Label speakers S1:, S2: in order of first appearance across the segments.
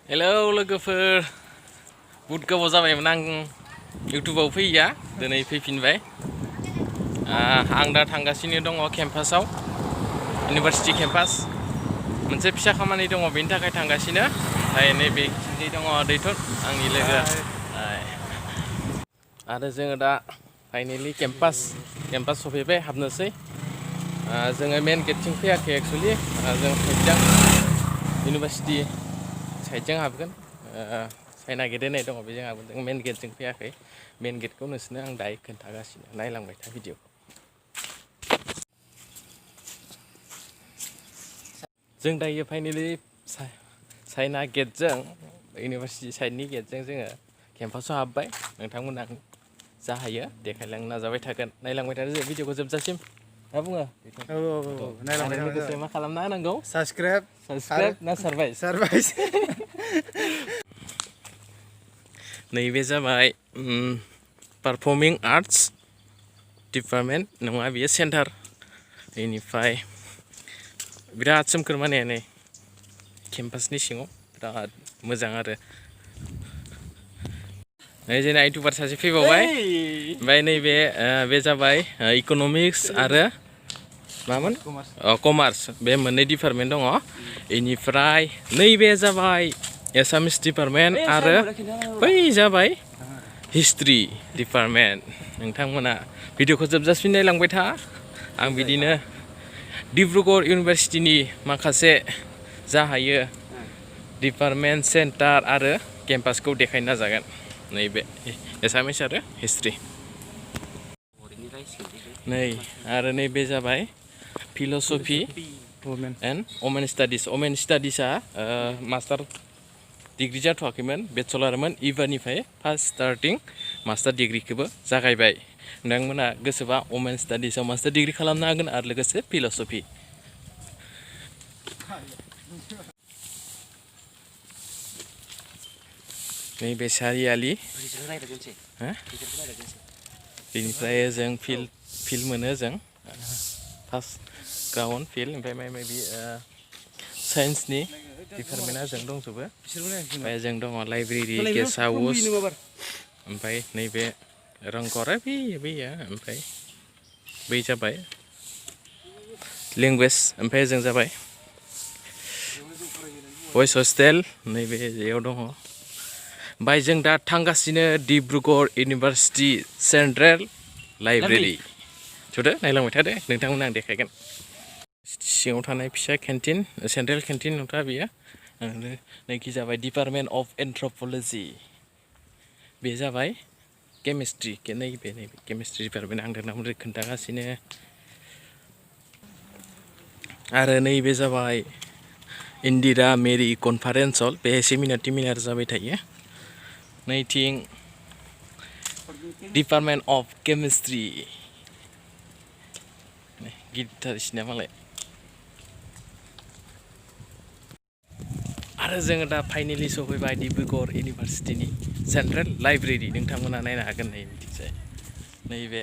S1: hello लोगोफोर बुहुद गोबाव जाबायमोन आं इउटुबाव फैया दिनै फैफिनबाय आं दा थांगासिनो दङ केम्पासाव इउनिभार्सिटि केम्पास मोनसे फिसा खामानि दङ बेनि थाखाय थांगासिनो ओमफ्राय नैबे दङ दैथुन आंनि लोगो आरो जोङो दा फाइनेलि केम्पास सफैबाय हाबनोसै जोङो मेन गेटथिं फैयाखै एक्सुवेलि जों साइडजों इउनिभार्सिटि साइडजों हाबगोन चाइना गेट होननाय दङ बेजों हाबगोन जों मेन गेटजों फैयाखै मेन गेटखौ नोंसोरनो आं दायो खोन्थागासिनो नायलांबाय था भिडिअखौ जों दायो फाइनेलि चाइना गेटजों इउनिभार्सिटि साइडनि गेटजों जोङो केम्पासाव हाबबाय नोंथांमोना जा हायो देखायलांनो नाजाबाय थागोन नायलांबाय थादो जों भिडिअखौ जोबजासिम मा बुङो नायलांबाय लोगोसे मा खालामना होनांगौ साबसक्राइब ना सारभाइस नैबे जाबाय पारफर्मिं आर्ट्स डिपार्टमेन्ट नङा बियो सेन्टार बेनिफ्राय बिराद सोमखोर माने नै केम्पासनि सिङाव बिराद मोजां आरो नै जोंना इउटुबार सासे फैबावबाय ओमफ्राय नैबे बे जाबाय इक'नमिक्स आरो मामोन कमार्स बे मोननै डिपार्टमेन्ट दङ बेनिफ्राय नैबे जाबाय एसामिस डिपार्टमेन्ट आरो बै जाबाय हिस्ट्रि डिपार्टमेन्ट नोंथांमोना भिडिअखौ जोबजासिम नायलांबाय था आं बिदिनो डिब्रुगड़ इउनिभार्सिटिनि माखासे जा हायो डिपार्टमेन्ट सेन्टार आरो केम्पासखौ देखायनो नाजागोन नैबे एसामिस आरो हिस्ट्रि नै आरो नैबे जाबाय फिल'सफि एन्ड वमेन स्टाडिसआ मास्टार डिग्रि जाथ'वाखैमोन बेचलारमोन इबारनिफ्राय फार्स्ट स्टार्टिं मास्टार डिग्रिखौबो जागायबाय नोंथांमोना गोसोबा वमेन स्टाडिसआव मास्टार डिग्रि खालामनो हागोन आरो लोगोसे फिल'सफि नैबे सारियालि बेनिफ्राय जों फिल्ड मोनो जों फार्स्ट ग्राउन्ड फिल्ड ओमफ्राय माबि साइन्सनि डिपार्टमेन्टआ जों दंजोबो ओमफ्राय जों दङ लाइब्रेरि गेस्ट हाउस ओमफ्राय नैबे रंघर बैयो ओमफ्राय बै जाबाय लेंगुवेज ओमफ्राय जों जाबाय बयस हस्टेल नैबे जेयाव दङ ओमफ्राय जों दा थांगासिनो डिब्रुगड़ इउनिभार्सिटि सेन्ट्रेल लाइब्रेरि थुदो नायलांबाय थादो नोंथांमोना आं देखायगोन सिङाव थानाय फिसा केन्टिन सेन्ट्रेल केन्टिन नोंथाङा बेयो आरो नैखि जाबाय डिपार्टमेन्ट अफ एन्थ्रप'लजि बे जाबाय केमिस्ट्रि नैबे केमिस्ट्रि डिपार्टमेन्ट आं नोंथांमोननो खोन्थागासिनो आरो नैबे जाबाय इन्दिरा मेरि कनफारेन्स हल बे सेमिनार जाबाय थायो नैथिं डिपार्टमेन्ट अफ केमिस्ट्रि गिदिरथारसिना मालाय आरो जोङो दा फाइनेलि सफैबाय डिब्रुगड़ इउनिभार्सिटिनि सेन्ट्रेल लाइब्रेरि नोंथांमोना नायनो हागोन नै बिथिंजाय नैबे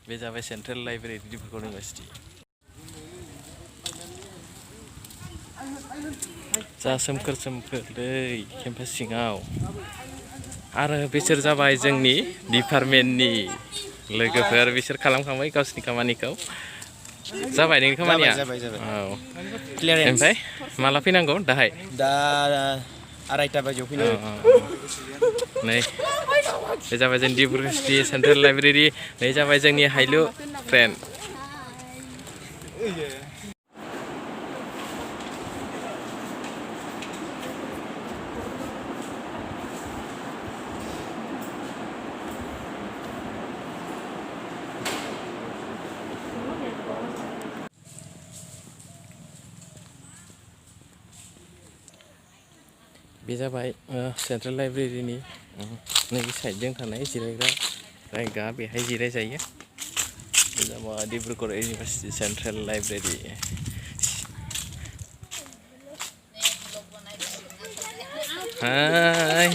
S1: बे जाबाय सेन्ट्रेल लाइब्रेरि डिब्रुगड़ इउनिभार्सिटि जा सोमखोर दै केम्पास सिङाव आरो बिसोर जाबाय जोंनि डिपार्टमेन्टनि लोगोफोर बिसोर खालामखांबाय गावसिनि खामानिखौ जाबाय नोंनि खामानिया औ ओमफ्राय माला फैनांगौ दाहाय
S2: दा 2:30 बाजियाव फैनांगौ
S1: नै बे जाबाय जोंनि डिब्रुगड़ इउनिभार्सिटि सेन्ट्रेल लाइब्रेरि नै जाबाय जोंनि हाइलु फ्रेन्ड बे जाबाय सेन्ट्रेल लाइब्रेरिनि नैबे साइडजों थानाय जिरायग्रा जायगा बेहाय जिराय जायो बे जाबाय डिब्रुगड़ इउनिभार्सिटि सेन्ट्रेल लाइब्रेरि हाय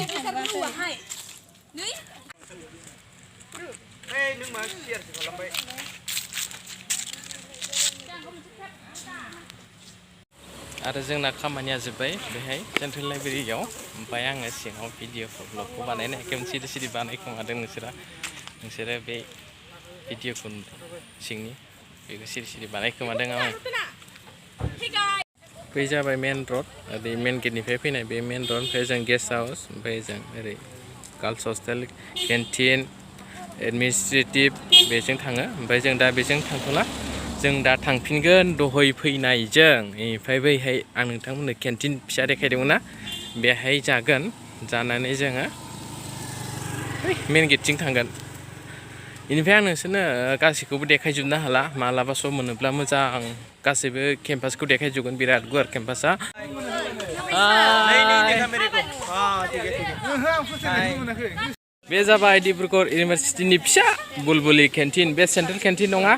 S1: आरो जोंना खामानिया जोब्बाय बेहाय सेन्ट्रेल लाइब्रेरियाव ओमफ्राय आङो सिङाव भिडिअखौ ब्लगखौ बानायनाय एखेम सिरि सिरि बानायखोमादों नोंसोरो बे भिडिअखौ सिंनि बेखौ सिरि सिरि बानायखोमादों आं बे जाबाय मेन रड ओरै मेन गेटनिफ्राय फैनाय बे मेन रड ओमफ्राय जों गेस्ट हाउस ओमफ्राय जों ओरै गार्लस हस्टेल केन्टिन एडमिनिस्ट्रेटिभ बेजों थाङो ओमफ्राय जों दा बेजों थांथ'ला जों दा थांफिनगोन दहै फैनायजों बेनिफ्राय बैहाय आं नोंथांमोननो केन्टिन फिसा देखायदोंमोन ना बेहाय जागोन जानानै जोङो मेन गेटथिं थांगोन बेनिफ्राय आं नोंसोरनो गासैखौबो देखायजोबनो हाला मालाबा सम मोनोब्ला मोजां गासैबो केम्पासखौ देखायजोबगोन बिराद गुवार केम्पासा बे जाबाय डिब्रुगड़ इउनिभारसिटिनि फिसा बुलबुलि केन्टिन बे सेन्ट्रेल केन्टिन नङा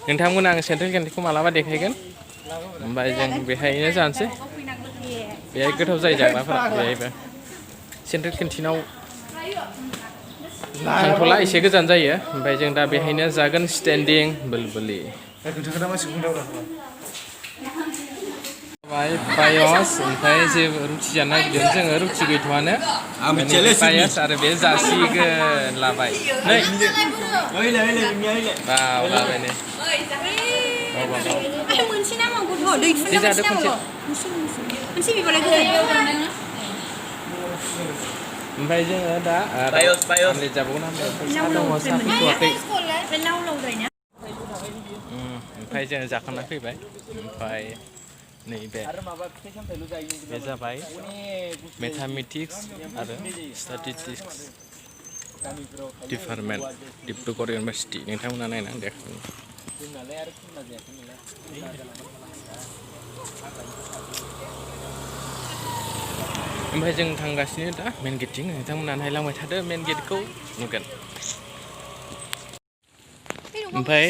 S1: नोंथांमोन आं सेन्ट्रेल केन्टिनखौ मालाबा देखायगोन ओमफ्राय जों बेहायनो जानोसै बेहाय गोथाव जायो जाग्राफोरा बेहायबो सेन्ट्रेल केन्टिनाव थांथ'ला एसे गोजान जायो ओमफ्राय जों दा बेहायनो जागोन स्टेन्डिं बुलबुलि पायस ओमफ्राय जे रुटि जानो नागिरदों जोङो रुटि गैथ'आनो पायस आरो बे जासिगोन लाबाय नै लाबाय नै ओमफ्राय जोङो दा आमलेट जाबावगोन फैसा दङ साहा फैथ'वाखै ओमफ्राय जोङो जाखांना फैबाय ओमफ्राय नैबे जाबाय मेथामेटिक्स आरो स्टेटिस्टिक्स डिपार्टमेन्ट डिब्रुगड़ इउनिभारसिटि नोंथांमोना नायनानै देखायगोन ओमफ्राय जों थांगासिनो दा मेन गेटथिं नोंथांमोना नायलांबाय थादो मेन गेटखौ नुगोन ओमफ्राय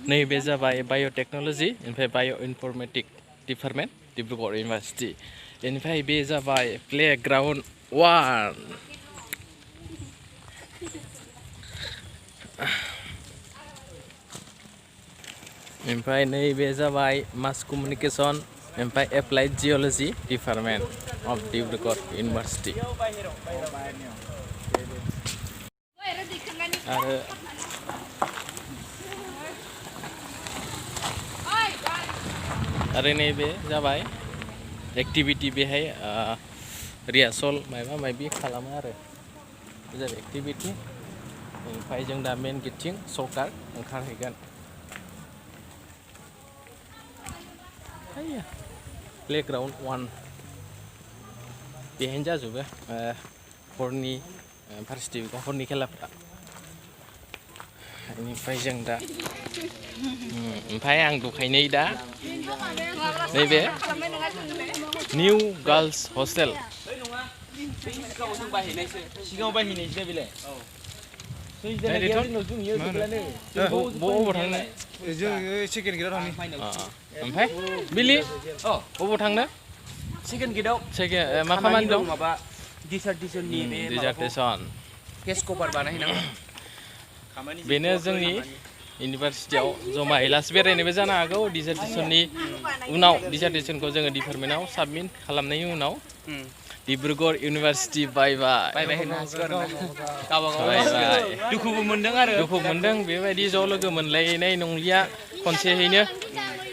S1: नैबे जाबाय बाय'टेक्न'लजि ओमफ्राय बाय' इनफर्मेटिक्स डिपार्टमेन्ट डिब्रुगड़ इउनिभारसिटि बेनिफ्राय बे जाबाय प्लेग्राउन्ड 1 ओमफ्राय नैबे जाबाय मास कमिउनिकेसन ओमफ्राय applied geology department of Dibrugarh university आरो नैबे जाबाय एक्टिभिटि बेहाय रिहार्सल माबा माबि खालामो आरो बे जाबाय एक्टिभिटि ओमफ्राय जों दा मेन गेटथिं सरकार ओंखारहैगोन प्लेग्राउन्ड 1 बेहायनो जाजोबो हरनि फार्स्ट हरनि खेलाफोरा बेनिफ्राय जों दा ओमफ्राय आं दखायनै दा नैबे निउ गार्लस हस्टेल
S2: सिगाङाव बायहैनायसो बेलाय
S1: बबाव थांनो
S2: सेकेन्ड गेटआव थांनि
S1: ओमफ्राय बिलि बबाव थांनो
S3: सेकेन्ड गेटआव
S1: मा खामानि दं
S3: माबा डिसार्टेसननि बे
S1: डिसार्टेसन
S3: केस कभार बानायहैनांगौ
S1: बेनो जोंनि इउनिभारसिटियाव जमायै लास्ट बेरायनोबो जानो हागौ डिसार्टेसननि उनाव डिसार्टेसनखौ जोङो डिपार्टमेन्टआव साबमिट खालामनायनि उनाव डिब्रुगड़ इउनिभारसिटि बाय
S3: होनो हासिगोन दुखुबो मोनदों
S1: बेबायदि ज' लोगो मोनलायनाय नंलिया खनसेयैनो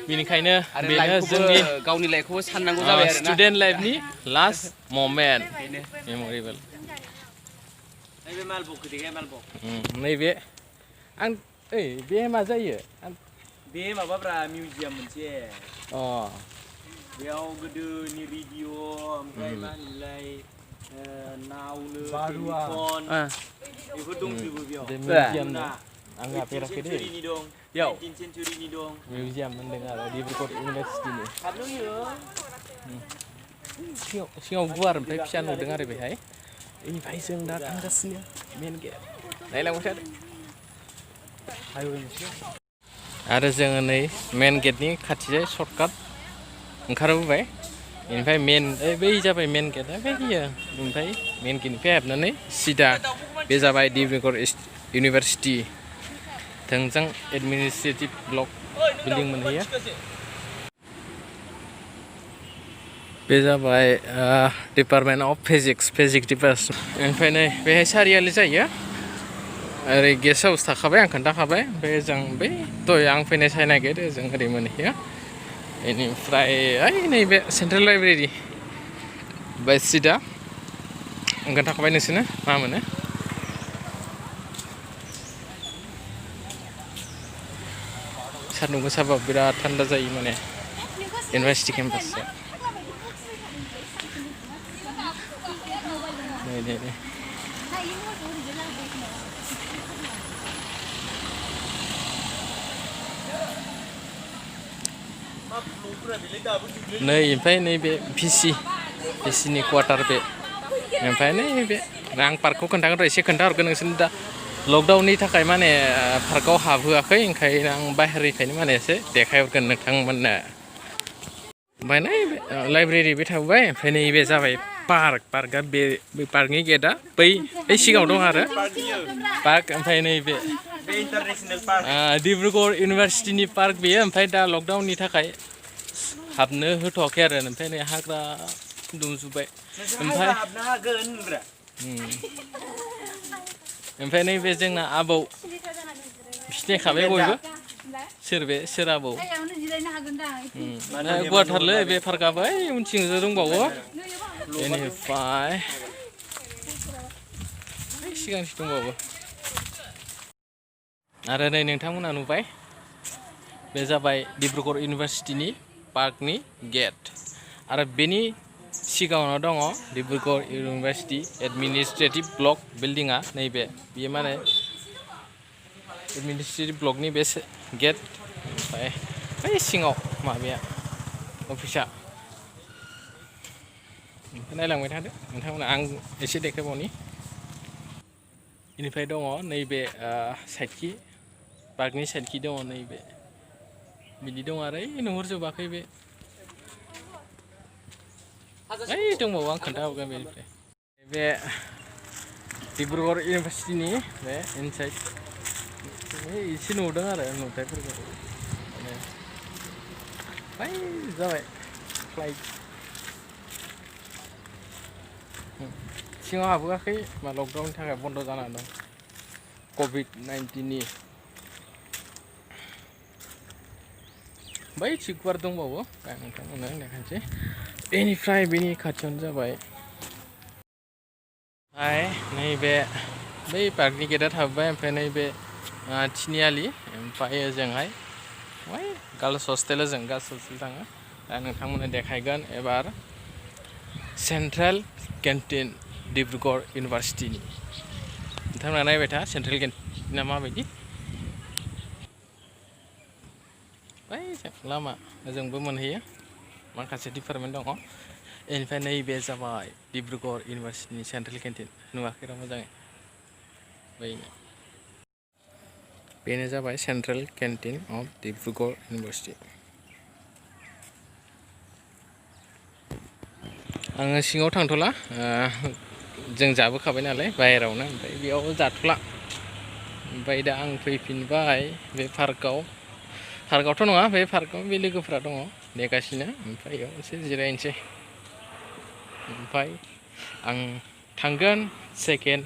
S1: बेनिखायनो बेनो जोंनि
S3: गावनि लाइफखौबो साननांगौ जाबाय आरो
S1: स्टुडेन्ट लाइफनि लास्ट ममेन्ट मेमरिबल
S3: नैबे मालबकखौ देखाय मालबक
S1: नैबे आं ओइ बे मा जायो
S3: बे माबाब्रा मिउजियाम मोनसे
S1: अ
S3: बेयाव गोदोनि रेडिअ ओमफ्राय मा होनोमोनलाय नावनो टेलिफन बेफोर दंजोबो बेयाव
S1: मिउजियाम आं गाफेराखै दे
S3: बेयाव 18 सेन्चुरिनि दं
S1: मिउजियाम होनदों आरो डिब्रुगड़ इउनिभारसिटिनि
S3: हाबनो होयो
S1: सिङाव गुवार ओमफ्राय फिसा नुदों आरो बेहाय बेनिफ्राय जों दा थांगासिनो मेन गेट नायलांबाय थादों आरो जोङो नै मेन गेटनि खाथिजाय सर्टकाट ओंखारबोबाय बेनिफ्राय बै जाबाय मेन गेटआ बे गैया ओमफ्राय मेन गेटनिफ्राय हाबनानै सिदा बे जाबाय डिब्रुगड़ इउनिभारसिटि थोंजों एडमिनिस्ट्रेटिभ ब्लक बिल्डिं मोनहैयो बे जाबाय डिपार्टमेन्ट अफ फिजिक्स डिपार्टमेन्ट ओमफ्राय नै बेहाय सारियालि जायो ओरै गेस्ट हाउस थाखाबाय आं खोन्थाखाबाय ओमफ्राय जों बै दहाय आं फैनाय साइना गेट जों ओरै मोनहैयो बेनिफ्राय ओइ नैबे सेन्ट्रेल लाइब्रेरि बाय सिदा आं खोन्थाखाबाय नोंसोरनो मा मोनो सान्दुं गोसाबा बिराद थान्दा जायो माने इउनिभार्सिटि केम्पासआ नै ओमफ्राय नैबे भिसिनि क्वार्टार बे ओमफ्राय नैबे आं पार्कखौ खोन्थागोन र' एसे खोन्थाहरगोन नोंसोरनो दा लकडाउननि थाखाय माने पार्कआव हाबहोआखै ओंखायनो आं बाहेरनिफ्रायनो माने एसे देखायहरगोन नोंथांमोननो ओमफ्राय नै लाइब्रेरि बे थाबाय ओमफ्राय नैबे जाबाय पार्कआ बे पार्कनि गेटआ बै सिगाङाव दं आरो पार्क ओमफ्राय नैबे डिब्रुगड़ इउनिभार्सिटिनि पार्क बेयो ओमफ्राय दा लकडाउननि थाखाय हाबनो होथ'वाखै आरो ओमफ्राय नै हाग्रा दुमजोब्बाय ओमफ्राय नैबे जोंना आबौ सिनायखाबाय बयबो सोर आबौ गुवारथारलै बे पार्कआबो ओइ उनथिंजो दंबावो बेनिफ्राय सिगांथिं दंबावो आरो नै नोंथांमोना नुबाय बे जाबाय डिब्रुगड़ इउनिभार्सिटिनि पार्कनि गेट आरो बेनि सिगाङावनो दङ डिब्रुगड़ इउनिभार्सिटि एडमिनिस्ट्रेटिभ ब्लक बिल्डिङा नैबे बेयो माने एडमिनिस्ट्रेटिभ ब्लकनि बे गेट ओमफ्राय बै सिङाव माबाया अफिसा नायलांबाय थादो नोंथांमोना आं एसे देखायबावनि बेनिफ्राय दङ नैबे साइडखि पार्कनि साइडखि दङ नैबे बिदि दं आरो नुहुरजोबाखै बे ओइ दंबावो आं खोन्थाहरगोन बेनिफ्राय बे डिब्रुगड़ इउनिभार्सिटिनि बे इनसाइड एसे नुदों आरो नुथायफोरखौ ओमफ्राय जाबाय फ्लाइट सिङाव हाबोआखै मा लकडाउननि थाखाय बन्द' जानानै दं COVID-19नि बै गुवार दंबावो दा नोंथांमोननो देखायनोसै बेनिफ्राय बेनि खाथियावनो जाबाय नैबे बै पार्कनि गेटआ थाबाय ओमफ्राय नैबे थिनिआलि ओमफ्राय ओजोंहाय बै गार्लस हस्टेल ओजों गार्लस हस्टेल थाङो दा नोंथांमोननो देखायगोन एबार सेन्ट्रेल केन्टिन डिब्रुगड़ इउनिभार्सिटिनि नोंथांमोना नायबाय था सेन्ट्रेल केन्टिना माबायदि बै लामा ओजोंबो मोनहैयो माखासे डिपार्टमेन्ट दङ बेनिफ्राय नैबे जाबाय डिब्रुगड़ इउनिभार्सिटिनि सेन्ट्रेल केन्टिन नुवाखै र' मोजाङै बेनो जाबाय central canteen of Dibrugarh university आङो सिङाव थांथ'ला जों जाबोखाबाय नालाय बाहेरावनो ओमफ्राय बेयाव जाथ'ला ओमफ्राय दा आं फैफिनबाय बे पार्कआवथ' नङा बे पार्कआव बे लोगोफोरा दङ नेगासिनो ओमफ्राय बेयाव एसे जिरायनोसै ओमफ्राय आं थांगोन सेकेन्ड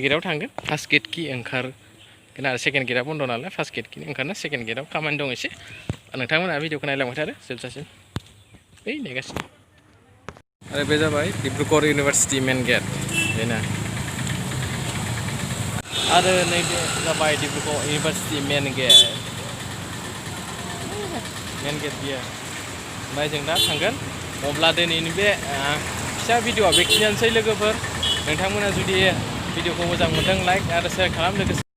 S1: गेटआव थांगोन फार्स्ट गेटखि ओंखारगोन आरो सेकेन्ड गेटआ बन्द' नालाय फार्स्ट गेटखि ओंखारना सेकेन्ड गेटआव खामानि दं एसे नोंथांमोना भिडिअखौ नायलांबाय थादो जोबजासिम बै नेगासिनो आरो बे जाबाय डिब्रुगड़ इउनिभार्सिटि मेन गेट बेनो आरो नैबे जाबाय डिब्रुगड़ इउनिभार्सिटि मेन गेट बियो ओमफ्राय जों दा थांगोन अब्ला दिनैनि बे फिसा भिडिअआ बेखिनियानोसै लोगोफोर नोंथांमोना जुदि भिडिअखौ मोजां मोनदों लाइक आरो शेयार खालाम लोगोसे